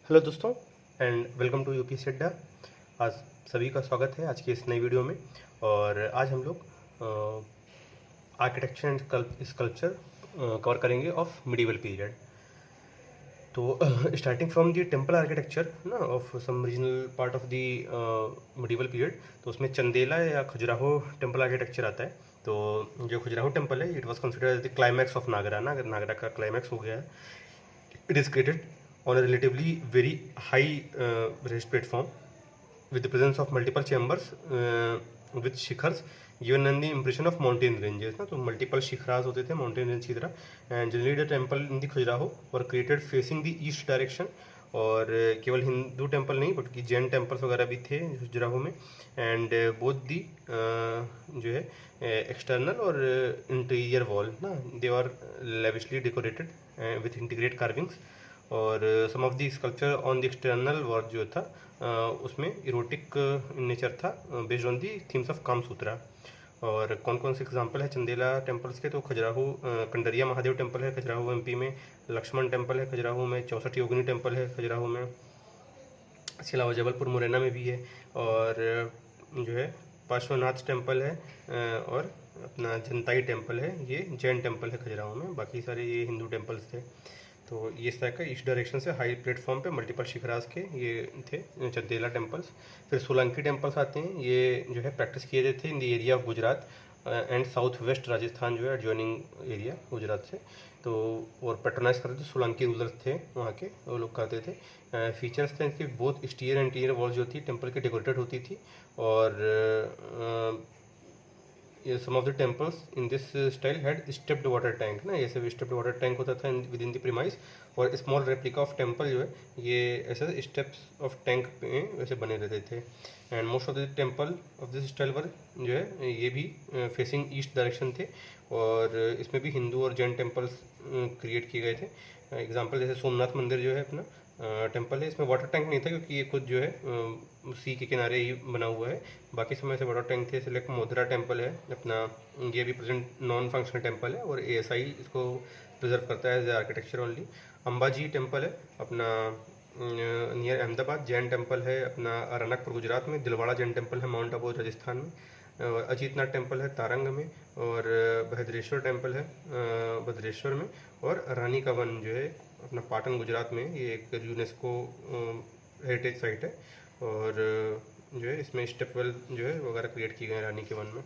Hello दोस्तों and welcome to UPSC अड्डा। आज सभी का स्वागत है आज की इस नई वीडियो में। और आज हम लोग आर्किटेक्चर एंड स्कल्पचर कवर करेंगे ऑफ मिडिवल पीरियड। तो starting from the temple architecture ना of some regional part of the medieval period, तो उसमें चंदेला या खजुराहो टेम्पल आर्किटेक्चर आता है। तो जो खजुराहो टेम्पल है, it was considered as the climax of Nagara ना, नागरा का क्लाइमैक्स हो गया है। It is created on a relatively very high raised platform with the presence of multiple chambers with shikhars given and the impression of mountain ranges ना। तो multiple शिखराज होते थे mountain range की तरह। And generally the temple in the Khajuraho were created facing the east direction. और केवल Hindu temple नहीं बल्कि जैन टेम्पल्स वगैरह भी थे खजुराहो में। एंड बोथ दी जो है एक्सटर्नल और इंटीरियर वॉल ना, they are lavishly decorated with integrate carvings. और some of the sculpture on the external wall जो था उसमें इरोटिक नेचर था based on the themes of Kama Sutra. और कौन कौन से एग्जांपल है चंदेला टेम्पल्स के, तो खजुराहो कंडरिया महादेव टेम्पल है खजुराहो एमपी में, लक्ष्मण टेम्पल है खजुराहो में, 64 योगिनी टेम्पल है खजुराहो में। इसके अलावा जबलपुर मुरैना में भी है। और जो है पार्श्वनाथ टेम्पल है और अपना जनताई टेम्पल है, ये जैन टेम्पल है खजुराहो में। बाकी सारे ये हिंदू टेम्पल्स थे। तो ये इस तरह का ईस्ट डायरेक्शन से हाई प्लेटफॉर्म पे मल्टीपल शिखराज के ये थे चंदेला टेम्पल्स। फिर सोलंकी टेम्पल्स आते हैं, ये जो है प्रैक्टिस किए जाते थे in the area of Gujarat and south west Rajasthan जो है एडजॉइनिंग एरिया गुजरात से। तो और पेट्रोनाइज करते थे सोलंकी रूलर्स थे वहाँ के, वो लोग करते थे। फीचर्स थे इनके बोथ एक्सटीरियर इंटीरियर वॉल जो थी टेम्पल की डेकोरेटेड होती थी। और some of the temples in this style had stepped water tank ना, ऐसे भी stepped water tank होता था विद इन द प्रीमाइस। और स्मॉल रेप्लिका ऑफ टेम्पल जो है ये ऐसे स्टेप्स ऑफ टैंक पे वैसे बने रहते थे। And most of the temple of this style were जो है ये भी फेसिंग ईस्ट डायरेक्शन थे। और इसमें भी हिंदू और जैन टेम्पल्स क्रिएट किए गए थे। एग्जाम्पल जैसे सोमनाथ मंदिर जो है अपना टेम्पल है, इसमें वाटर टैंक नहीं था क्योंकि ये खुद जो है सी के किनारे ही बना हुआ है। बाकी समय से वाटर टैंक थे। सिलेक्ट मोधरा टेम्पल है अपना, ये भी प्रेजेंट नॉन फंक्शनल टेम्पल है और एएसआई इसको प्रिजर्व करता है as architecture only. Ambaji temple है अपना नियर अहमदाबाद। जैन टेम्पल है अपना रनकपुर गुजरात में। दिलवाड़ा जैन टेम्पल है माउंट आबू राजस्थान में। अजीतनाथ टेम्पल है तारंग में। और भद्रेश्वर टेम्पल है भद्रेश्वर में। और रानी का वन जो है अपना पाटन गुजरात में, ये एक यूनेस्को हेरिटेज साइट है। और जो है इसमें स्टेप वेल जो है वगैरह क्रिएट किए गए हैं रानी के वन में।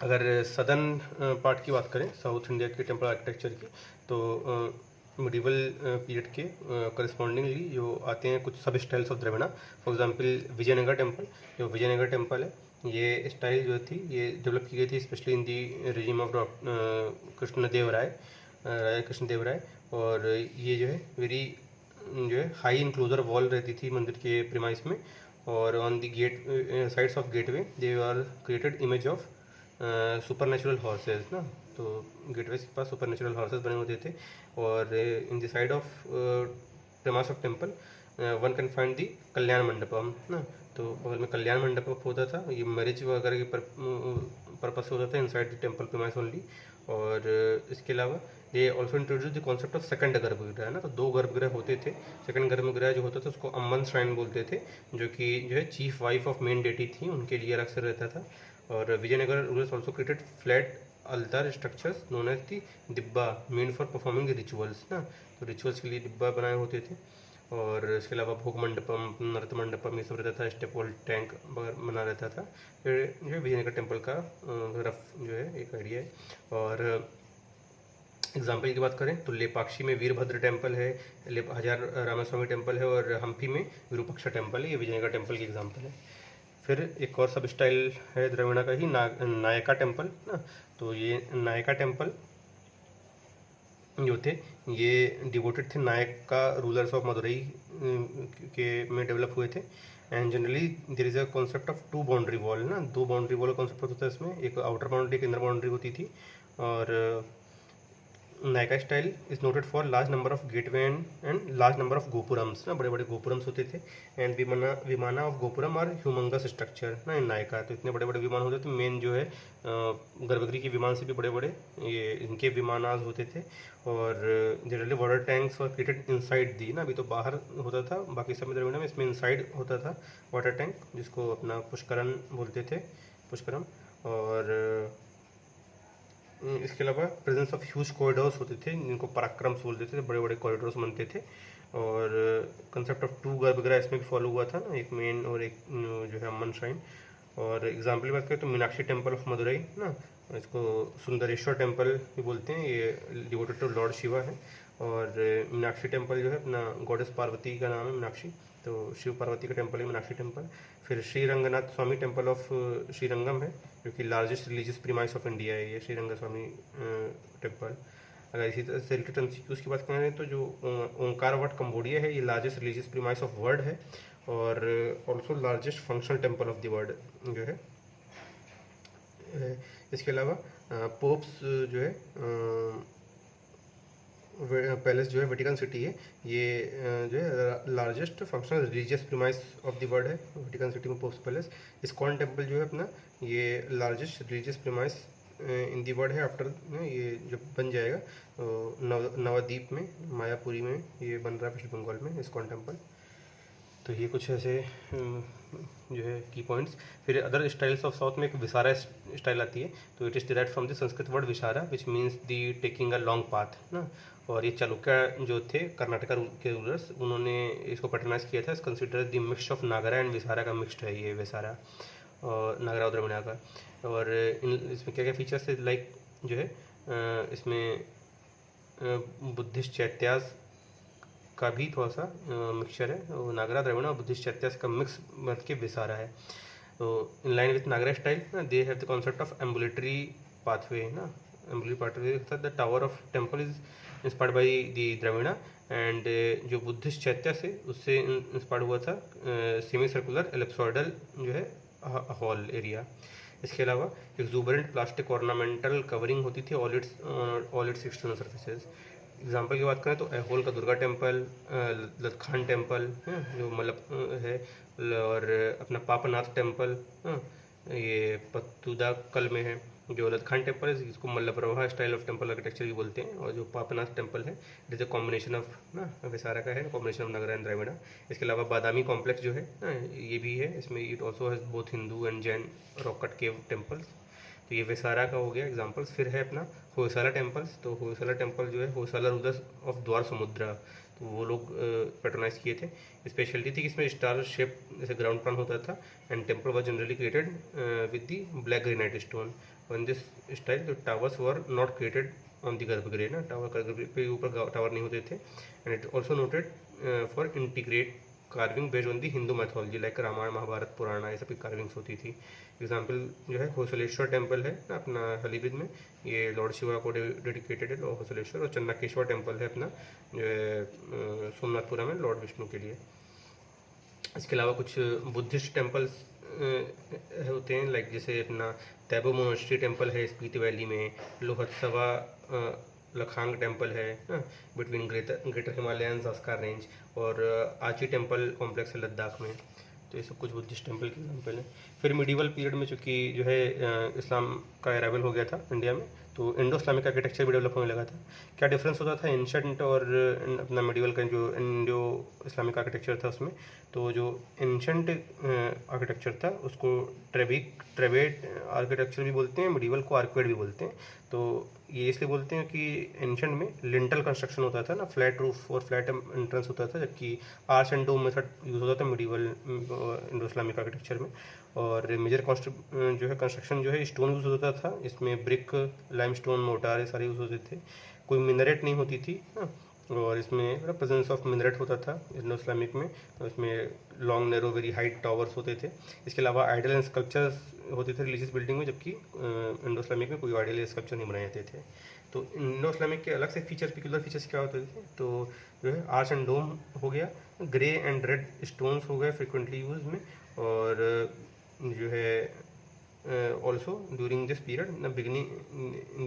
अगर सदर्न पार्ट की बात करें साउथ इंडिया के टेम्पल आर्किटेक्चर की, तो मिडिवल पीरियड के करस्पॉन्डिंगली जो आते हैं कुछ sub styles of Dravida. For example Vijayanagar temple, जो विजयनगर टेम्पल है ये स्टाइल जो थी ये डेवलप की गई थी specially in the regime of Krishnadeva Raya, Raja Krishnadeva Raya. और ये जो है वेरी जो है हाई इनक्लोजर वॉल रहती थी मंदिर के प्रीमाइस में। और on the gate sides of gateway they are created image of supernatural horses ना। तो गेटवे के पास सुपर नेचुरल हॉर्सेज बने होते थे। और in the side of premise of temple one can find the Kalyana Mandapam ना। तो बगल में कल्याण मंडपम होता था, ये मैरिज वगैरह के पर्पज से होता था inside the temple premise only. और इसके अलावा ये also introduce the concept of second गर्भगृह है ना। तो 2 गर्भगृह होते थे। सेकंड गर्भगृह जो होता था उसको अम्बन श्राइन बोलते थे, जो कि जो है chief wife of main deity थी उनके लिए अक्सर रहता था। और Vijayanagara rulers also created flat altar structures known as the dibba main for performing the rituals ना। तो रिचुअल्स के लिए डिब्बा बनाए होते थे। और इसके अलावा भोग मंडपम नृत्य मंडपम ये सब रहता था, स्टेप वॉल टैंक बना रहता था। फिर जो है विजयनगर टेम्पल का रफ जो है एक आइडिया है। और एग्जाम्पल की बात करें तो लेपाक्षी में वीरभद्र टेम्पल है, हजार रामास्वामी टेम्पल है। और हम्पी में विरूपाक्षा टेम्पल है, ये विजयनगर टेम्पल की एग्जाम्पल है। फिर एक और सब स्टाइल है द्रविड़ा का ही नायका टेम्पल ना। तो ये नायका टेम्पल जो थे ये डिवोटेड थे नायका रूलर्स ऑफ मदुरई के में डेवलप हुए थे। And generally there is a concept of 2 boundary wall ना। 2 बाउंड्री वॉल का कॉन्सेप्ट होता है इसमें, एक आउटर बाउंड्री एक इनर बाउंड्री होती थी। और Nykaa style is noted for large number of gateway and large number of gopurams ना, बड़े बड़े गोपुरम्स होते थे। एंड विमाना ऑफ गोपुरम और ह्यूमंगस स्ट्रक्चर ना इन नायका, तो इतने बड़े बड़े विमान होते थे। मेन जो है गर्भगृह के विमान से भी बड़े बड़े ये इनके विमानाज होते थे। और जनरली वाटर टैंक्स और क्रिएटेड इनसाइड दी ना, अभी तो बाहर होता था बाकी सब में, इसमें इनसाइड होता था वाटर टैंक, जिसको अपना पुष्करण बोलते थे, पुष्करम। और इसके अलावा प्रेजेंस ऑफ ह्यूज कॉरिडोर्स होते थे, जिनको पराक्रम्स बोलते थे, बड़े बड़े कॉरिडोर्स बनते थे। और कंसेप्ट ऑफ 2 गर्भगृह इसमें भी फॉलो हुआ था ना, एक मेन और एक जो है अम्मन श्राइन। और एग्जाम्पल बात करें तो मीनाक्षी टेम्पल ऑफ मदुरई ना, इसको सुंदरेश्वर टेम्पल भी बोलते हैं, ये डिवोटेड टू लॉर्ड शिवा है। और मीनाक्षी टेम्पल जो है अपना गॉडेस पार्वती का नाम है मीनाक्षी, तो शिव पार्वती का टेम्पल है मीनाक्षी टेम्पल। फिर श्री रंगनाथ स्वामी टेम्पल ऑफ श्रीरंगम है, जो कि largest religious premise of India है ये श्रीरंग स्वामी टेम्पल। अगर इसी तरह से रिलेटेड एमसीक्यूज की बात करें तो जो ओंकार वट कंबोडिया है, ये largest religious premise of world है, और also largest functional temple of the world जो है। इसके अलावा पोप्स जो है पैलेस जो है वेटिकन सिटी है, ये जो है largest functional religious premise of the world है वेटिकन सिटी में पोप्स पैलेस। इस्कॉन टेम्पल जो है अपना, ये largest religious premise in the world है। आफ्टर ये जब बन जाएगा तो नवद्वीप में मायापुरी में ये बन रहा है वेस्ट बंगाल में इस्कॉन टेम्पल। तो ये कुछ ऐसे जो है की पॉइंट्स। फिर अदर स्टाइल्स ऑफ साउथ में एक विसारा स्टाइल आती है, तो it is derived from the Sanskrit word viscera which means the taking a long path ना। और ये चालुक्य जो थे कर्नाटका के रूलर्स, उन्होंने इसको पैटर्नाइज किया था। इस consider the mix of Nagara and Vesara का मिक्सड है ये विसारा, और नागरा और द्रविड़ा का। और इसमें क्या क्या फीचर्स है, लाइक जो है इसमें बुद्धिस्ट चैत्यास का भी थोड़ा सा मिक्सचर है, वो नागरा द्रविड़ा और बुद्धिस्ट चैत्यास का मिक्स बन के विसारा है। तो in line with Nagara style ना, they have the concept of ambulatory pathway ना, एम्बुलेटरी पाथवे के साथ the tower of temple is inspired by the Dravida. And जो बुद्धिस्ट चैत्यास है उससे इंस्पायर्ड हुआ था सेमी सर्कुलर एलिप्सॉइडल जो है हॉल एरिया। इसके अलावा एक्सूबरेंट प्लास्टिक ऑर्नामेंटल कवरिंग होती थी all it's external surfaces. Example की बात करें तो ऐहोल का दुर्गा टेम्पल, लखन टेम्पल जो मतलब है, और अपना पापनाथ टेम्पल ये पत्तुदाकल में है। जो लखन टेम्पल है जिसको Malaprabha style of temple architecture भी बोलते हैं, और जो पापनाथ टेम्पल है it is a combination of ना विसारा का है, combination of Nagara and Dravida. इसके अलावा बादामी कॉम्प्लेक्स जो है ना, ये भी है, इसमें it also has both Hindu and Jain rock cut cave temples. तो ये विसारा का हो गया एग्जाम्पल्स। फिर है अपना होयसाला टेम्पल्स, तो होयसाला टेम्पल जो है होयसाला रूलर्स ऑफ द्वार समुद्रा, तो वो लोग पैटर्नाइज किए थे। स्पेशलिटी थी कि इसमें स्टार शेप जैसे ग्राउंड प्लान होता था, and temple was generally created with the black granite stone. In this style the towers were not created on the garbhagriha ना, गर्भगृह के ऊपर टावर नहीं होते थे। And it also noted for integrate carving based on the Hindu mythology, like Ramayana Mahabharata Purana ये सब की carvings होती थी। एग्जाम्पल जो है होसलेश्वर टेम्पल है ना अपना हलीबीड में, ये लॉर्ड शिवा को डेडिकेटेड है होसलेश्वर। और चन्नाकेश्वर टेम्पल है अपना जो है सोमनाथपुरा में लॉर्ड विष्णु के लिए। इसके अलावा कुछ बुद्धिस्ट टेम्पल्स होते हैं, लाइक जैसे अपना तैबो मोनेस्ट्री टेम्पल है स्पीति वैली में, लोहत्सवा लखांग टेम्पल है बिटवीन ग्रेटर हिमालयन जास्कार रेंज, और आची टेम्पल कॉम्प्लेक्स है लद्दाख में। तो ये सब कुछ बुद्धिस्ट टेम्पल के एग्जाम्पल हैं। फिर मिडीवल पीरियड में चूँकि जो है इस्लाम का अराइवल हो गया था इंडिया में, तो इंडो इस्लामिक आर्किटेक्चर भी डेवलप होने लगा था। क्या डिफरेंस होता था एंशंट और अपना मिडीवल का जो इंडो इस्लामिक आर्किटेक्चर था उसमें, तो जो एंशंट आर्किटेक्चर था उसको ट्रेवेट आर्किटेक्चर भी बोलते हैं, मिडीवल को आर्कवेड भी बोलते हैं। तो ये इसलिए बोलते हैं कि एंशंट में लिंटल कंस्ट्रक्शन होता था ना, फ्लैट रूफ और फ्लैट एंट्रेंस होता था, जबकि arch and dome method use होता था मिडीवल इंडो इस्लामिक आर्किटेक्चर में। और मेजर जो है कंस्ट्रक्शन जो है स्टोन यूज़ होता था, इसमें ब्रिक, लाइमस्टोन, मोर्टार ये सारे यूज़ होते थे। कोई मिनरेट नहीं होती थी और इसमें प्रेजेंस ऑफ मिनरेट होता था इंडो इस्लामिक में। इसमें long narrow very height towers होते थे। इसके अलावा आइडल एंड स्कल्पचर्स होते थे रिलीजियस बिल्डिंग में, जबकि इंडो इस्लामिक में कोई आइडल स्कल्पचर नहीं बनाए जाते थे। तो इंडो इस्लामिक के अलग से फीचर पिकुलर फीचर्स क्या होते थे, तो जो है आर्च एंड डोम हो गया, ग्रे एंड रेड स्टोन्स हो गए फ्रिक्वेंटली यूज में, और जो है also during this period in the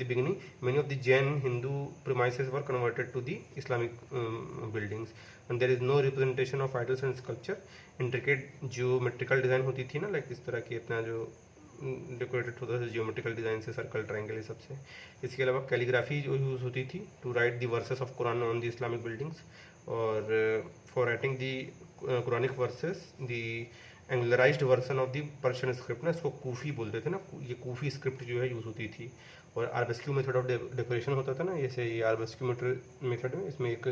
beginning many of the Jain Hindu premises were converted to the Islamic buildings, and there is no representation of idols and sculpture. Intricate geometrical design होती थी ना, like इस तरह की अपना जो decorated होता था जियोमेट्रिकल डिजाइन से, सर्कल, ट्रायंगल, ये सबसे। इसके अलावा कैलीग्राफी जो यूज़ होती थी to write the verses of Quran on the Islamic buildings, और for writing the Quranic verses the angularised version of the Persian script ना, इसको कूफी बोलते थे ना, ये कूफी स्क्रिप्ट जो है यूज़ होती थी। और आर्बेस्क्यू मेथड ऑफ डेकोरेशन होता था ना, जैसे ये आर्बेस्क्यू मेथड में इसमें एक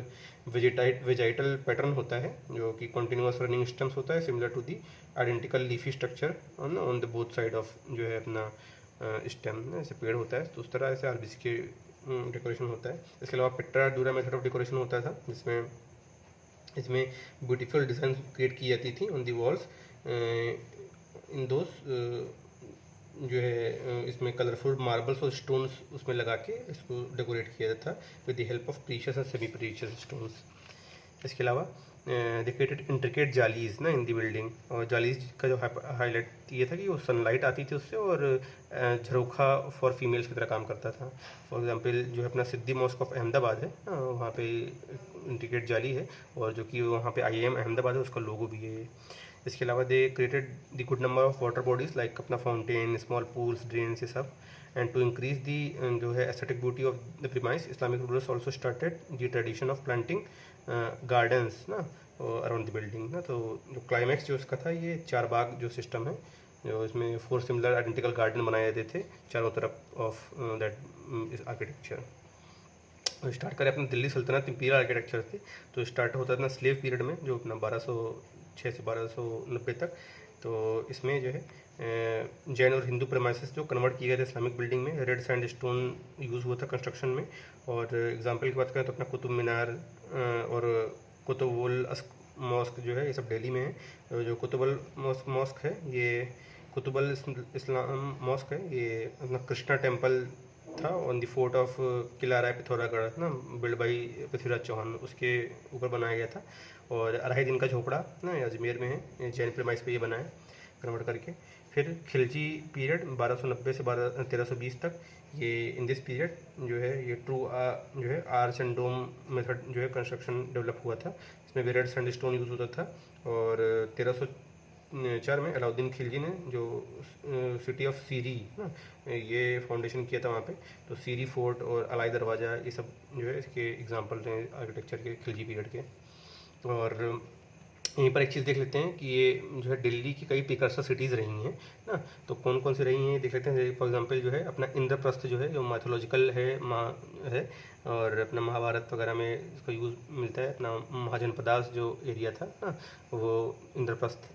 वेजाइटल पैटर्न होता है जो कि कंटिन्यूअस रनिंग स्टेम्स होता है, similar to the identical leafy structure on the both side of जो है अपना स्टेम, जैसे पेड़ होता है तो उस तरह से आर्बेस्क्यू डेकोरेशन होता है। इसके अलावा Petra dura method of decoration होता था, जिसमें इसमें ब्यूटीफुल डिज़ाइन क्रिएट की जाती थी ऑन दी वॉल्स। इन दोस्त जो है इसमें कलरफुल मार्बल्स और स्टोन्स उसमें लगा के इसको डेकोरेट किया जाता था with the help of precious और सेमी प्रीशियस स्टोन्स। इसके अलावा डेकोरेटेड इंट्रिकेट जालीज ना इन दी बिल्डिंग, और जालीज का जो हाईलाइट ये था कि वो सनलाइट आती थी उससे, और झरोखा फॉर फीमेल्स की तरह काम करता था। फॉर एग्जांपल जो है अपना सिद्धि मॉस्क ऑफ अहमदाबाद है, वहाँ पे इंट्रिकेट जाली है, और जो कि वहाँ पे IIM अहमदाबाद है उसका लोगो भी है। इसके अलावा they created the good number of water bodies like अपना फाउंटेन, स्मॉल पूल्स, ड्रेन्स, ये सब। एंड टू इंक्रीज दी जो है aesthetic beauty of the premise, Islamic rulers also started the tradition of planting gardens ना around the building ना। तो जो climax जो उसका था, ये चार बाग जो सिस्टम है, जो इसमें 4 सिमिलर आइडेंटिकल गार्डन बनाए जाते थे चारों तरफ ऑफ दैट आर्किटेक्चर। स्टार्ट करें अपने दिल्ली सल्तनत इंपीरियल आर्किटेक्चर से, तो स्टार्ट होता था अपना स्लेव पीरियड में, जो अपना 1206 से 1290 तक। तो इसमें जो है जैन और हिंदू प्रेमाइसेस जो कन्वर्ट किए गए थे इस्लामिक बिल्डिंग में, रेड सैंड स्टोन यूज़ हुआ था कंस्ट्रक्शन में। और एग्जांपल की बात करें तो अपना कुतुब मीनार और कुतुबुल मॉस्क जो है, ये सब दिल्ली में है। जो कुतुबुल मॉस्क है, ये कुतुबुल इस्लाम मॉस्क है, ये अपना कृष्णा टेम्पल था ऑन द फोर्ट ऑफ किला राय पिथौरागढ़ ना, बिल्ड बाई पृथ्वीराज चौहान, उसके ऊपर बनाया गया था। और अढ़ाई दिन का झोपड़ा ना अजमेर में है, जैन प्रेमाइस पे ये बना है कन्वर्ट करके। फिर खिलजी पीरियड 1290 से 1320 तक, ये इन दिस पीरियड जो है ये ट्रू जो है आर्च एंड डोम मेथड जो है कंस्ट्रक्शन डेवलप हुआ था। इसमें भी रेड सैंड स्टोन यूज़ होता था। और 1304 में अलाउद्दीन खिलजी ने जो सिटी ऑफ सीरी ना ये फाउंडेशन किया था वहाँ पे, तो सीरी फोर्ट और अलाई दरवाज़ा ये सब जो है इसके एग्जांपल हैं आर्किटेक्चर के खिलजी पीरियड के। और यहीं पर एक चीज़ देख लेते हैं कि ये जो है दिल्ली की कई प्रिकर्सर सिटीज़ रही हैं ना, तो कौन कौन सी रही हैं देख लेते हैं। फॉर एग्जांपल जो है अपना इंद्रप्रस्थ जो है, जो माइथोलॉजिकल है है, और अपना महाभारत वगैरह में इसका यूज़ मिलता है। अपना महाजनपदास जो एरिया था ना, वो इंद्रप्रस्थ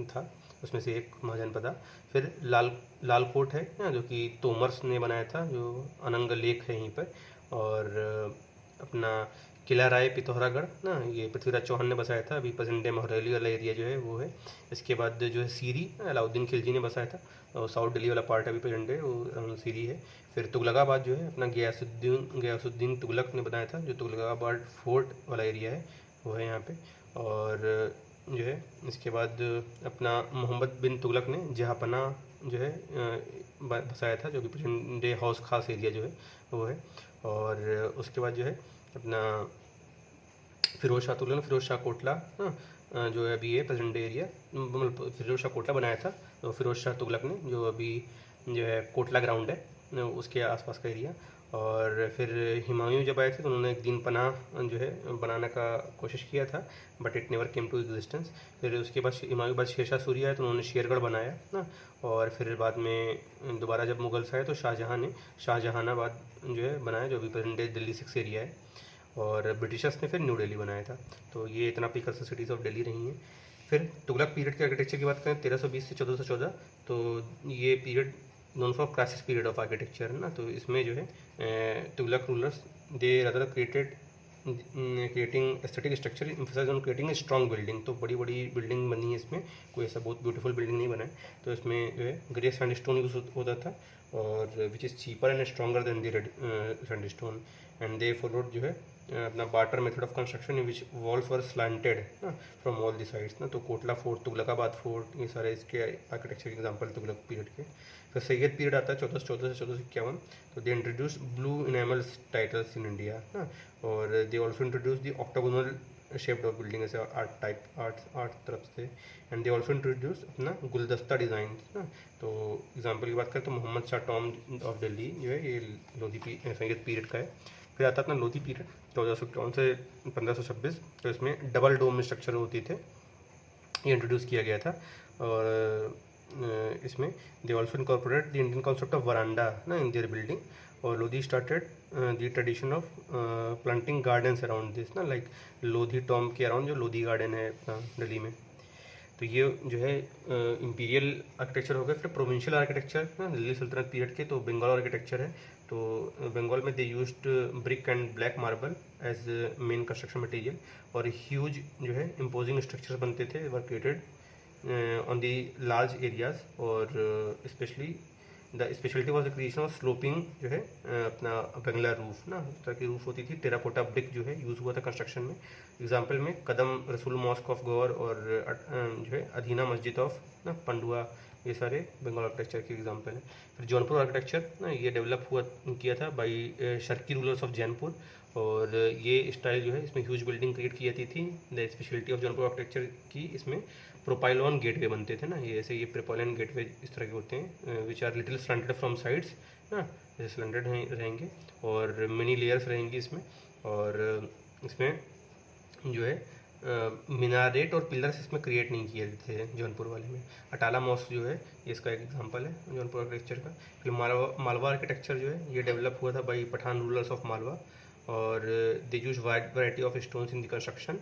था, उसमें से एक महाजनपदा। फिर लालकोट है ना, जो कि तोमर्स ने बनाया था, जो अनंग लेक है यहीं पर। और अपना किला राय पिथौरागढ़ ना, ये पृथ्वीराज चौहान ने बसाया था, अभी प्रेजेंट डे महरौली वाला एरिया जो है वो है। इसके बाद जो है सीरी अलाउद्दीन खिलजी ने बसाया था, और साउथ दिल्ली वाला पार्ट अभी प्रेजेंट डे वो सीरी है। फिर तुगलकाबाद जो है अपना गयासुद्दीन तुगलक ने बनाया था, जो तुगलकाबाद फोर्ट वाला एरिया है वो है यहाँ पे। और जो है इसके बाद अपना मोहम्मद बिन तुगलक ने जहाँपना जो है बसाया था, जो कि प्रेजेंट डे हौस खास एरिया जो है वो है। और उसके बाद जो है अपना फिरोज शाह तुगलक ने फिरोज शाह कोटला जो है अभी है प्रेजेंट डे एरिया, मतलब फिरोज शाह कोटला बनाया था। तो फिरोज शाह तुगलक ने, जो अभी जो है कोटला ग्राउंड है उसके आसपास का एरिया। और फिर हुमायूं जब आए थे तो उन्होंने एक दिन पनाह जो है बनाने का कोशिश किया था, but it never came to existence. फिर उसके बाद हुमायूं बाद शेरशाह सूरी आए तो उन्होंने शेरगढ़ बनाया ना। और फिर बाद में दोबारा जब मुगल्स आए तो शाहजहाँ ने शाहजहानाबाद जो है बनाया, जो अभी प्रेजेंट डे दिल्ली 6 एरिया है। और ब्रिटिशर्स ने फिर न्यू दिल्ली बनाया था। तो ये इतना प्रिकर्सर सिटीज़ ऑफ दिल्ली रही हैं। फिर तुगलक पीरियड के आर्किटेक्चर की बात करें 1320 से 1414, तो ये period known for crisis period of architecture है ना। तो इसमें जो है Tughlaq rulers they rather creating aesthetic structure emphasize on creating a strong building. तो बड़ी बड़ी बिल्डिंग बनी है इसमें, कोई ऐसा बहुत ब्यूटीफुल बिल्डिंग नहीं बना है। तो इसमें जो है ग्रे सैंडस्टोन यूज होता था, और which is cheaper and stronger than the red sandstone. And they followed जो है अपना barter method of construction in which walls were slanted ना फ्रॉम ऑल द साइड्स ना। तो कोटला फोर्ट, तुगलकाबाद फोर्ट, ये सारे इसके आर्किटेक्चर एग्जाम्पल तुगलक पीरियड के। फिर सैयद पीरियड आता है 1414 से 1451। तो they introduce blue enamels titles in India ना। और they also introduce the octagonal shaped of building, ऐसे आर्ट तरफ से। एंड दे ऑल्सो इंट्रोड्यूस अपना गुलदस्ता डिज़ाइन ना। तो एग्जाम्पल की बात करें तो मोहम्मद शाह टॉम ऑफ दिल्ली जो है ये लोधी सैयद पीरियड का है। फिर आता अपना लोधी पीरियड 1451 से 1526। तो इसमें डबल डोम स्ट्रक्चर होती थे, ये इंट्रोड्यूस किया गया था। और इसमें they also incorporate the Indian concept of veranda ना इन देयर बिल्डिंग। और Lodhi started the tradition of planting gardens around this ना, लाइक लोधी टॉम के अराउंड जो लोधी गार्डन है अपना दिल्ली में। तो ये जो है इंपीरियल आर्किटेक्चर हो गया। फिर प्रोविंशियल आर्किटेक्चर ना दिल्ली सल्तनत पीरियड के, तो बंगाल आर्किटेक्चर है। तो बंगाल में they used brick and black marble as main construction material. और ह्यूज जो है इम्पोजिंग स्ट्रक्चर्स बनते थे, were created on the large areas. और specially the speciality was the creation of sloping जो है अपना बंगला रूफ ना, उस तरह की रूफ होती थी। टेराकोटा ब्रिक जो है यूज़ हुआ था कंस्ट्रक्शन में। एग्जाम्पल में कदम रसूल मॉस्क ऑफ गौर और जो है अधीना मस्जिद ऑफ ना पंडुआ, ये सारे बंगाल आर्किटेक्चर के एग्जाम्पल हैं। फिर जौनपुर आर्किटेक्चर ना, ये डेवलप किया था by Sharki rulers of Jainpur. और ये स्टाइल जो है इसमें ह्यूज बिल्डिंग क्रिएट की जाती थी। The speciality of Jaunpur architecture की इसमें प्रोपाइलॉन गेटवे बनते थे ना, ये ऐसे ये प्रोपाइलॉन गेटवे इस तरह के होते हैं which are little slanted from sides ना, जैसे स्लैंटेड रहेंगे और मिनी लेयर्स रहेंगी इसमें। और इसमें जो है मीनारेट और पिलर्स इसमें क्रिएट नहीं किए थे जौनपुर वाले में। अटाला मॉस्क जो है ये इसका एक एग्जांपल है जौनपुर आर्किटेक्चर का। फिर मालवा आर्किटेक्चर जो है ये डेवलप हुआ था by Pathan rulers of Malwa. और they use wide variety of stones in the construction.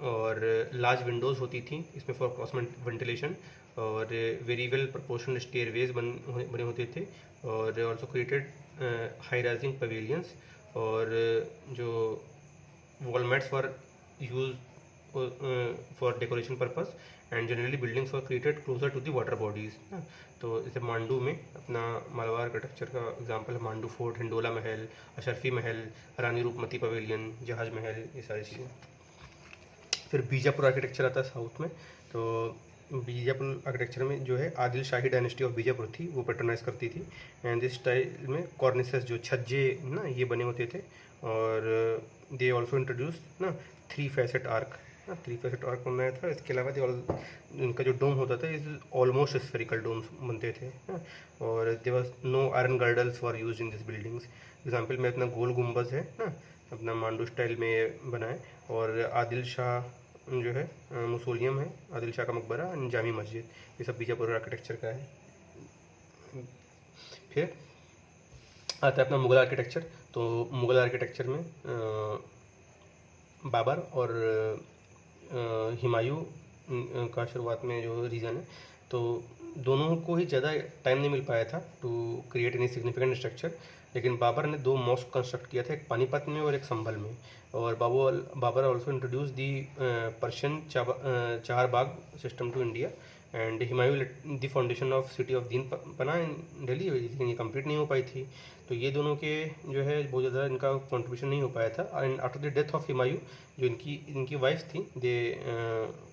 और लार्ज विंडोज़ होती थी इसमें फॉर क्रॉस वेंटिलेशन। और वेरी वेल प्रोपोर्शनल स्टेयरवेज बने होते थे। और also created high rising pavilions. और जो wall mats for use for decoration purpose. And generally buildings for created closer to the water bodies ना। तो जैसे मांडू में अपना मालवा आर्किटेक्चर का एग्जांपल है मांडू फोर्ट, हिंडोला महल, अशरफी महल, रानी रूपमती पवेलियन, जहाज महल, ये सारी चीज़ें। फिर बीजापुर आर्किटेक्चर आता है साउथ में। तो बीजापुर आर्किटेक्चर में जो है आदिल शाही डायनेस्टी ऑफ बीजापुर थी, वो पैटर्नाइज करती थी। एंड दिस स्टाइल में कॉर्निसेस जो छज्जे ना ये बने होते थे। और दे ऑल्सो इंट्रोड्यूस ना 3 फैसेट आर्क ना, 3 फैसेट आर्क बनाया था। इसके अलावा उनका जो डोम होता था इज ऑलमोस्ट स्फेरिकल डोम्स बनते थे ना। और they was no iron girdles for use in this buildings. Example में अपना गोल गुम्बज है ना, अपना मांडू स्टाइल में बना है। और आदिल शाह जो है मुसोलियम है, आदिल शाह का मकबरा, जामी मस्जिद, ये सब बीजापुर आर्किटेक्चर का है। फिर आता है अपना मुग़ल आर्किटेक्चर। तो मुग़ल आर्किटेक्चर में बाबर और हुमायूं का शुरुआत में जो रीजन है, तो दोनों को ही ज़्यादा टाइम नहीं मिल पाया था to create any significant structure. लेकिन बाबर ने 2 मॉस्क कंस्ट्रक्ट किया था, एक पानीपत में और एक संभल में। और Babur also introduce the Persian Charbagh system to India. And Humayun the foundation of city of Din Panah इन दिल्ली, लेकिन ये कंप्लीट नहीं हो पाई थी। तो ये दोनों के जो है बहुत ज़्यादा इनका कंट्रीब्यूशन नहीं हो पाया था। And after the death of Humayun, जो इनकी वाइफ थी, they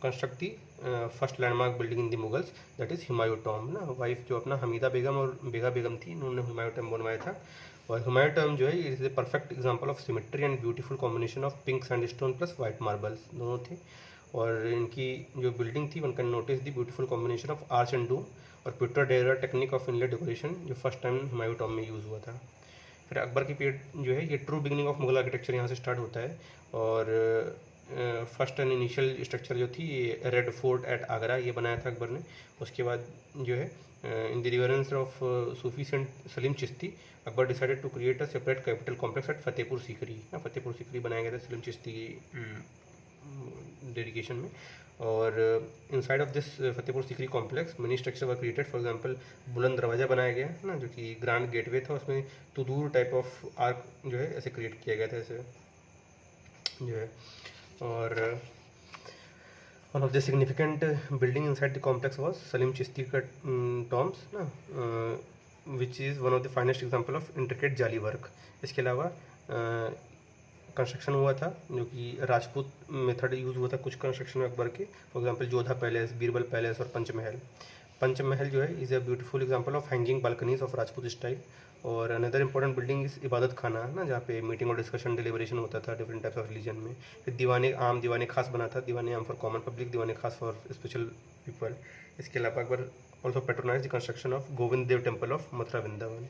construct the first landmark building in the Mughals, that is Humayun tomb ना। वाइफ जो अपना हमीदा बेगम और बेगा बेगम थी, इन्होंने हुमायूं टॉम बनवाया था। और हुमायूं टॉम जो है is a perfect example of symmetry and beautiful combination of pink sandstone plus white marbles दोनों थे। और इनकी जो बिल्डिंग थी one can notice the beautiful combination of arch and dome और pietra dura technique of inlay decoration, जो first time Humayun tomb में use हुआ था। फिर अकबर की पीरियड जो है ये true beginning of Mughal architecture यहाँ से स्टार्ट होता है। और फर्स्ट एंड इनिशियल स्ट्रक्चर जो थी ये रेड फोर्ट एट आगरा ये बनाया था अकबर ने। उसके बाद जो है in the reverence of Sufi saint Salim Chishti, Akbar decided to create a separate capital complex at Fatehpur Sikri. Fatehpur Sikri बनाया गया था सलीम चिश्ती की डेडिकेशन में। और inside of this Fatehpur Sikri complex many structure were created. For example Buland Darwaza बनाया गया ना, जो कि ग्रांड गेटवे था, उसमें तुदूर टाइप ऑफ आर्क जो है ऐसे क्रिएट किया गया था ऐसे जो है। और one of the significant building inside the complex was Salim Chishti का टॉम्स ना, which is one of the finest example of intricate जाली वर्क। इसके अलावा कंस्ट्रक्शन हुआ था, जो कि राजपूत मेथड यूज़ हुआ था कुछ कंस्ट्रक्शन में अकबर के। For example Jodha palace, Birbal palace और पंचमहल। पंचमहल जो है is a beautiful example of hanging balconies of Rajput style. और अनदर इंपॉर्टेंट बिल्डिंग इस इबादत खाना है ना, जहाँ पे मीटिंग और डिस्कशन डिलीवरेशन होता था डिफरेंट टाइप्स ऑफ रिलीजन में। फिर दीवाने खास बना था, दीवाने आम फॉर कॉमन पब्लिक, दीवाने खास फॉर स्पेशल पीपल। इसके अलावा Akbar also patronize the construction of Govind Dev temple of Mathura Vrindavan.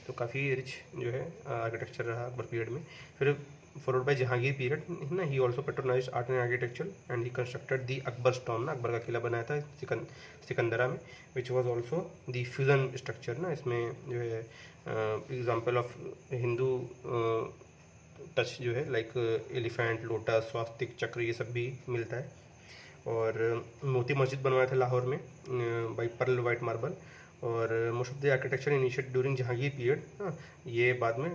तो काफ़ी रिच जो है आर्किटेक्चर रहा अकबर पीरियड में। फिर फॉलोड बाय जहांगीर पीरियड ना, he also patronise art and architecture and he constructed the Akbar stone ना, अकबर का किला बनाया था सिकंदरा में, which was also the fusion structure ना। इसमें जो है एग्जाम्पल ऑफ हिंदू टच जो है लाइक एलिफेंट, लोटस, स्वास्तिक, चक्र, ये सब भी मिलता है। और मोती मस्जिद बनवाया था लाहौर में बाई पर्ल वाइट मार्बल। और most of the architecture initiate during Jahangir period, ये बाद में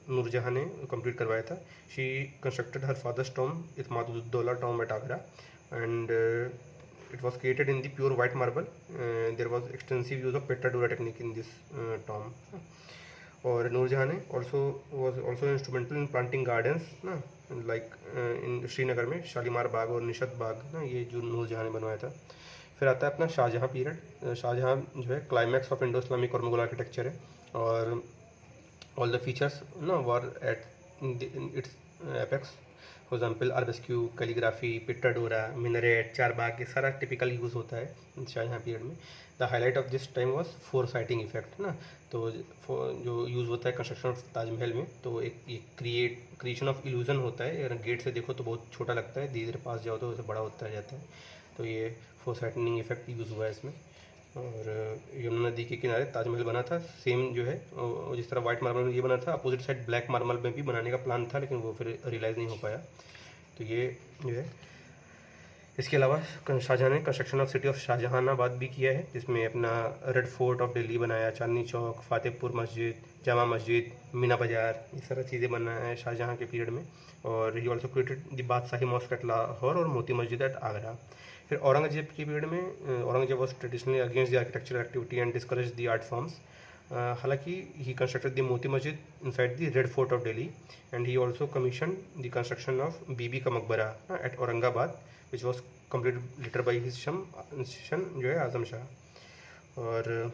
नूरजहाँ ने कंप्लीट करवाया था। She constructed her father's tomb Itimad-ud-Daulah tomb at Agra and it was created in the pure white marble. There was extensive use of petradura technique in this tomb. और नूरजहाँ ने was also instrumental in planting gardens ना, like in Srinagar में शालीमार बाग और निशत बाग ना, ये जो नूरजहाँ ने बनवाया था। फिर आता है अपना शाहजहाँ पीरियड। शाहजहाँ जो है क्लाइमैक्स ऑफ इंडो इस्लामिक और मुगल आर्किटेक्चर है। और ऑल द फीचर्स ना were at its apex. For example arabesque, calligraphy, pietra dura, minaret, charbagh, ये सारा टिपिकल यूज़ होता है शाहजहाँ पीरियड में। The highlight of this time was fore sighting effect ना, तो जो यूज़ होता है कंस्ट्रक्शन ऑफ ताजमहल में, तो एक ये क्रिएशन ऑफ इल्यूजन होता है। अगर गेट से देखो तो बहुत छोटा लगता है, धीरे धीरे पास जाओ तो उसे बड़ा होता जाता है। तो ये फोर साइटिंग इफेक्ट यूज़ हुआ है इसमें। और यमुना नदी के किनारे ताजमहल बना था, सेम जो है जिस तरह वाइट मार्बल में ये बना था, अपोजिट साइड ब्लैक मार्बल में भी बनाने का प्लान था, लेकिन वो फिर रियलाइज़ नहीं हो पाया। तो ये जो है इसके अलावा शाहजहाँ ने construction of city of Shahjahanabad भी किया है, जिसमें अपना रेड फोर्ट ऑफ दिल्ली बनाया, चांदनी चौक, फातेहपुर मस्जिद, जामा मस्जिद, मीना बाज़ार, ये सारा चीज़ें बनाया है शाहजहाँ के पीरियड में। और he also created the Badshahi mosque at Lahore और मोती मस्जिद एट आगरा। फिर औरंगजेब के पीरियड में Aurangzeb was traditionally against the architectural activity and discourage the art forms. हालांकि he constructed the Moti Masjid inside the red fort of Delhi and he also commission the construction of Bibi ka Maqbara at Aurangabad, which was complete later by his son जो है आजम शाह। और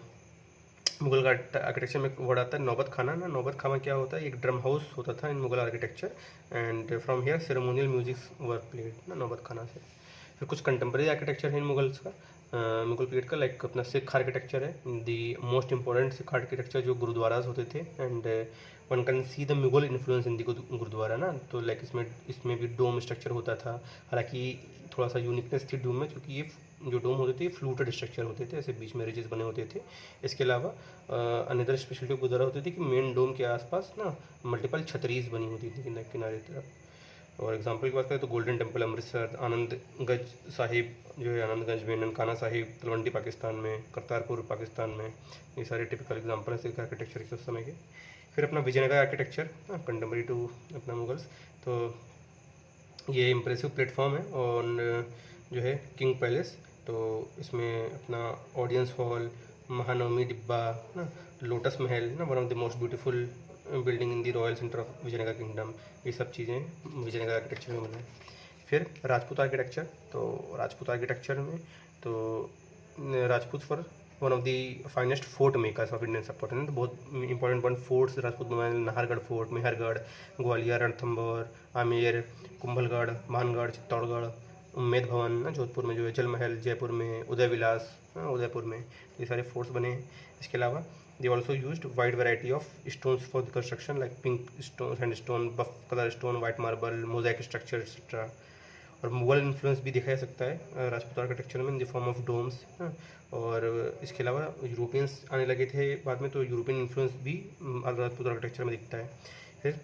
Mughal architecture में word आता है नौबत खाना ना। नौबत खाना क्या होता है, एक ड्रम हाउस होता था in Mughal architecture and from here ceremonial music were played ना, नौबत खाना से। फिर कुछ कंटेम्प्रेरी आर्किटेक्चर है इन मुगल्स का, मुगल पीरियड का, लाइक अपना सिख आर्किटेक्चर है। The most important Sikh architecture जो गुरुद्वाराज होते थे and one can see the Mughal influence in the gurdwara ना। तो लाइक इसमें भी डोम स्ट्रक्चर होता था। हालांकि थोड़ा सा यूनिकनेस थी डोम में, क्योंकि ये जो डोम होते थे फ्लूटेड स्ट्रक्चर होते थे, ऐसे बीच में रिजेस बने होते थे। इसके अलावा अनदर स्पेशलिटी गुजारा होती थी कि मेन डोम के आसपास ना मल्टीपल छतरीज बनी होती थी किनारे तरफ। और एग्जांपल की बात करें तो गोल्डन टेम्पल अमृतसर, आनंदगंज साहिब जो है आनंदगंज में, ननकाना साहिब तलवंडी पाकिस्तान में, करतारपुर पाकिस्तान में, ये सारे टिपिकल एग्जाम्पल हैं सिख आर्किटेक्चर के उस समय के। फिर अपना विजयनगर आर्किटेक्चर कंटेम्प्रेरी टू अपना मुगल्स, तो ये इम्प्रेसिव प्लेटफॉर्म है और जो है किंग पैलेस। तो इसमें अपना ऑडियंस हॉल, महानवमी डिब्बा ना, लोटस महल ना, one of the most beautiful building in the royal centre of Vijayanagara kingdom, ये सब चीज़ें विजयनगर आर्किटेक्चर में बनाए। फिर राजपूत आर्किटेक्चर, तो राजपूत आर्किटेक्चर में तो Rajput for one of the finest fort makers of Indian support, तो बहुत इंपॉर्टेंट वन फोर्ट्स राजपूत बनाए, नाहरगढ़ फोर्ट, मेहरगढ़, ग्वालियर, रणथंभौर, आमेर, कुंभलगढ़, मानगढ़, चित्तौड़गढ़, उम्मेद भवन ना जोधपुर में जो है, जल महल जयपुर में, उदय विलास उदयपुर में, ये सारे फोर्ट्स बने हैं। इसके अलावा they also used wide variety of stones for the construction, like pink stone, sandstone, buff colour stone, white marble, mosaic structure etcetera. और मुगल इन्फ्लुएंस भी दिखा जा सकता है राजपूत आर्किटेक्चर में in the form of domes. और इसके अलावा यूरोपियंस आने लगे थे बाद में, तो यूरोपियन इन्फ्लुएंस भी राजपूत आर्किटेक्चर में दिखता है। फिर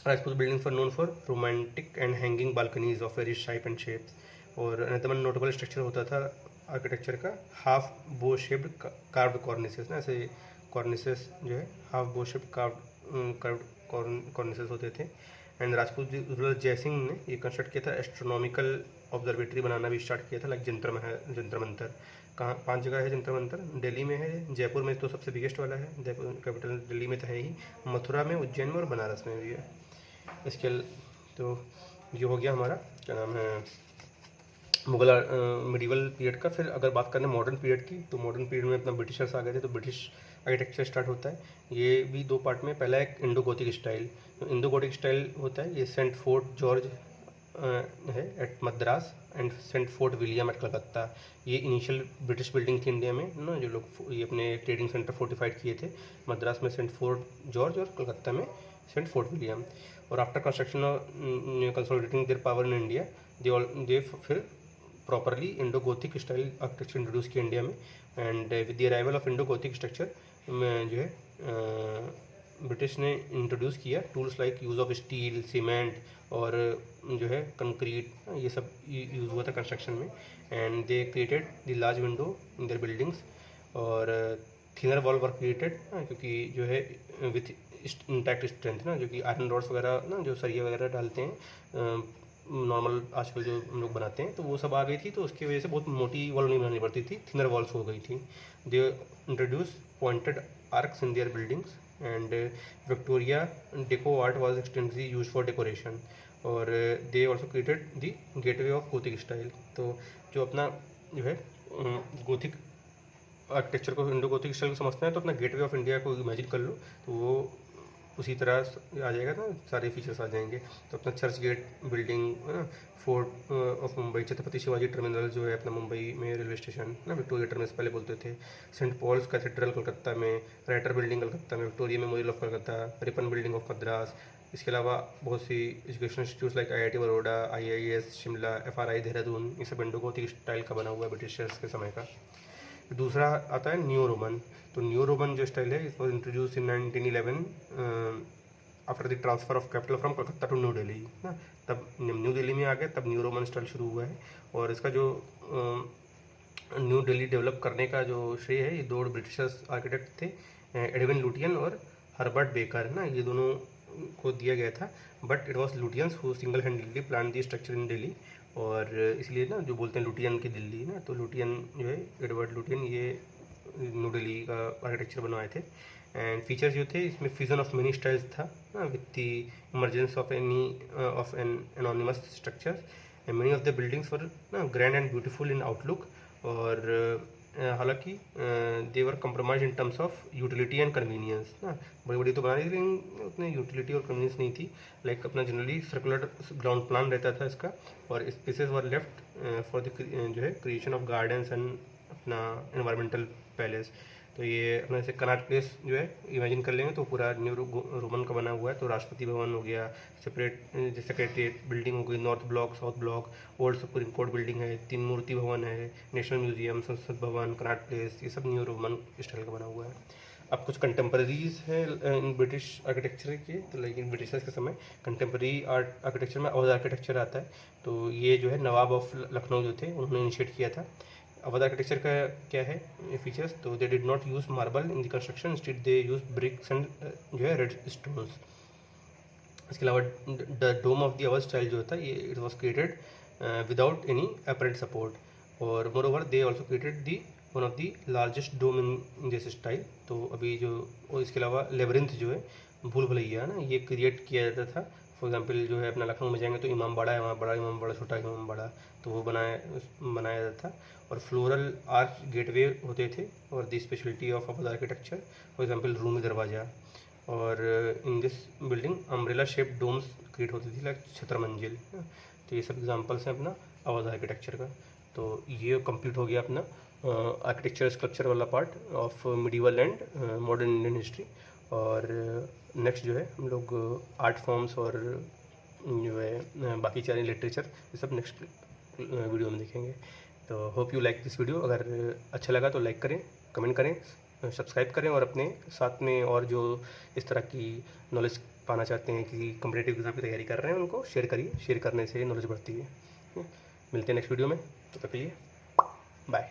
Rajput buildings for known for romantic and hanging balconies of various shape and shapes. और अनदर नोटेबल स्ट्रक्चर होता था आर्किटेक्चर का हाफ बो शेप्ड कार्व्ड कॉर्निसेस ना, ऐसे कॉर्निसेस जो है हाफ बो शेप्ड कार्व्ड कॉर्निसेस होते थे। एंड राजपूत रूलर जयसिंह ने ये कंस्ट्रक्ट किया था, एस्ट्रोनॉमिकल ऑब्जर्वेटरी बनाना भी स्टार्ट किया था, लाइक जंतर मंतर। कहाँ 5 जगह है जंतर मंतर, दिल्ली में है, जयपुर में तो सबसे बिगेस्ट वाला है, जयपुर कैपिटल दिल्ली में तो है ही, मथुरा में, उज्जैन में और बनारस में भी है। इसके तो ये हो गया हमारा क्या नाम है मुगल मिडिवल पीरियड का। फिर अगर बात करें मॉडर्न पीरियड की, तो मॉडर्न पीरियड में अपना ब्रिटिशर्स आ गए थे, तो ब्रिटिश आर्किटेक्चर स्टार्ट होता है। ये भी दो पार्ट में, पहला एक इंडो गोथिक स्टाइल। तो इंडो गोथिक स्टाइल होता है, ये सेंट फोर्ट जॉर्ज है at Madras and Saint fort William at Calcutta. ये इनिशियल ब्रिटिश बिल्डिंग थी इंडिया में ना, जो लोग ये अपने ट्रेडिंग सेंटर फोर्टिफाइड किए थे। मद्रास में सेंट फोर्ट जॉर्ज और कलकत्ता में सेंट फोर्ट विलियम। और after construction consolidating their power in India, they फिर properly Indo Gothic style architecture introduce किया इंडिया में। And with the arrival of Indo Gothic structure में जो है ब्रिटिश ने इंट्रोड्यूस किया tools like use of steel, cement और जो है कंक्रीट, ये सब यूज़ हुआ था कंस्ट्रक्शन में। And they created the large window in their buildings और थिनर वॉल वर क्रिएटेड, क्योंकि जो है विथ इंटैक्ट स्ट्रेंथ ना, जो कि आयरन रॉड्स वगैरह ना, जो सरिया वगैरह डालते हैं नॉर्मल आजकल जो हम लोग बनाते हैं, तो वो सब आ गई थी। तो उसकी वजह से बहुत मोटी वॉल नहीं बनानी पड़ती थी, थिनर वॉल्स हो गई थी। They introduce pointed arches in their buildings and Victoria deco art was extensively use for decoration. और they also created the gateway of Gothic style. तो जो अपना जो है गोथिक आर्किटेक्चर को, इंडो गोथिक स्टाइल को समझते हैं, तो अपना गेटवे ऑफ इंडिया को इमेजिन कर लो, तो वो उसी तरह आ जाएगा ना, सारे फीचर्स आ जाएंगे। तो अपना church gate building, fort of Mumbai, Chhatrapati Shivaji terminal जो है अपना मुंबई में रेलवे स्टेशन ना, विक्टोरिया टर्मिनस पहले बोलते थे। सेंट पॉल्स कैथेड्रल कलकत्ता में, राइटर बिल्डिंग कलकत्ता में, Victoria memorial of Calcutta, Ripon building of Madras. इसके अलावा बहुत सी education institutes like IIT Baroda, IIS Shimla, FRI Dehradun, ये सब इंडो गोथिक स्टाइल का बना हुआ है ब्रिटिशर्स के समय का। दूसरा आता है न्यू रोमन। तो न्यू रोमन जो स्टाइल है, इट वॉज इंट्रोड्यूस इन 1911 after the transfer of capital from Calcutta to New Delhi ना। तब न्यू दिल्ली में आ गया, तब न्यू रोमन स्टाइल शुरू हुआ है। और इसका जो न्यू दिल्ली डेवलप करने का जो श्रेय है, ये दो ब्रिटिशर्स आर्किटेक्ट थे, एडविन लुटियन और हर्बर्ट बेकर ना, ये दोनों को दिया गया था। But it was Lutyens who single handedly plan the structure in Delhi. और इसलिए ना जो बोलते हैं लुटियन की दिल्ली ना, तो लुटियन जो है एडवर्ड लुटियन, ये न्यू दिल्ली का आर्किटेक्चर बनवाए थे। एंड फीचर्स जो थे इसमें फ्यूजन ऑफ मेनी स्टाइल्स था with the emergence of an anonymous structures. And many of the buildings were grand and beautiful in outlook. और हालांकि they were compromise in terms of utility and convenience ना, बड़ी बड़ी तो बना रही थी लेकिन उतनी यूटिलिटी और कन्वीनियंस नहीं थी। लाइक अपना जनरली सर्कुलर ग्राउंड प्लान रहता था इसका, और spaces were left for the जो है क्रिएशन ऑफ गार्डन्स एंड अपना एनवायरमेंटल पैलेस। तो ये अपना जैसे कनॉट प्लेस जो है इमेजिन कर लेंगे, तो पूरा न्यू रोमन का बना हुआ है। तो राष्ट्रपति भवन हो गया, सेपरेट सेक्रेटरीट बिल्डिंग हो गई, north block, south block, old supreme court building है, 3 मूर्ति भवन है, नेशनल म्यूजियम, संसद भवन, कनॉट प्लेस, ये सब न्यू रोमन स्टाइल का बना हुआ है। अब कुछ कंटेम्प्रेरीज हैं इन ब्रिटिश आर्किटेक्चर के, तो लेकिन ब्रिटिशर्स के समय कंटेम्प्रेरी आर्किटेक्चर में अवध आर्किटेक्चर आता है। तो ये जो है नवाब ऑफ लखनऊ जो थे, उन्होंने इनिशिएट किया था। अवध आर्किटेक्चर का क्या है फीचर्स, तो they did not use marble in the construction, instead they use bricks and जो है रेड स्टोन्स। इसके अलावा the dome of the Awadh style जो होता है, ये it was created without any apparent support. और moreover they also created the one of the largest dome in this style. तो अभी जो, और इसके अलावा लेबरिंथ जो है, भूल भुलैया ना, ये क्रिएट किया जाता था। फॉर एग्जांपल जो है अपना लखनऊ में जाएंगे तो इमाम बाड़ा है, वहाँ बड़ा इमाम बाड़ा, छोटा इमाम बाड़ा, तो वो बनाया जाता था। और फ्लोरल आर्च गेटवे होते थे। और the speciality of Awadh architecture, for example Rumi Darwaza. और in this building umbrella shape domes create होती थी, लाइक छतर मंजिल। तो ये सब एग्जांपल्स हैं अपना अवध आर्किटेक्चर का। तो ये कंप्लीट हो गया अपना आर्किटेक्चर स्कल्पचर वाला part of medieval and modern Indian history. और नेक्स्ट जो है हम लोग आर्ट फॉर्म्स और जो है बाकी सारे लिटरेचर, ये सब नेक्स्ट वीडियो में देखेंगे। तो hope you like this video. अगर अच्छा लगा तो लाइक करें, कमेंट करें, सब्सक्राइब करें, और अपने साथ में और जो इस तरह की नॉलेज पाना चाहते हैं कि कॉम्पिटिटिव एग्जाम की तैयारी कर रहे हैं, उनको शेयर करिए। शेयर करने से नॉलेज बढ़ती है। मिलते हैं नेक्स्ट वीडियो में, तो तक के लिए बाय।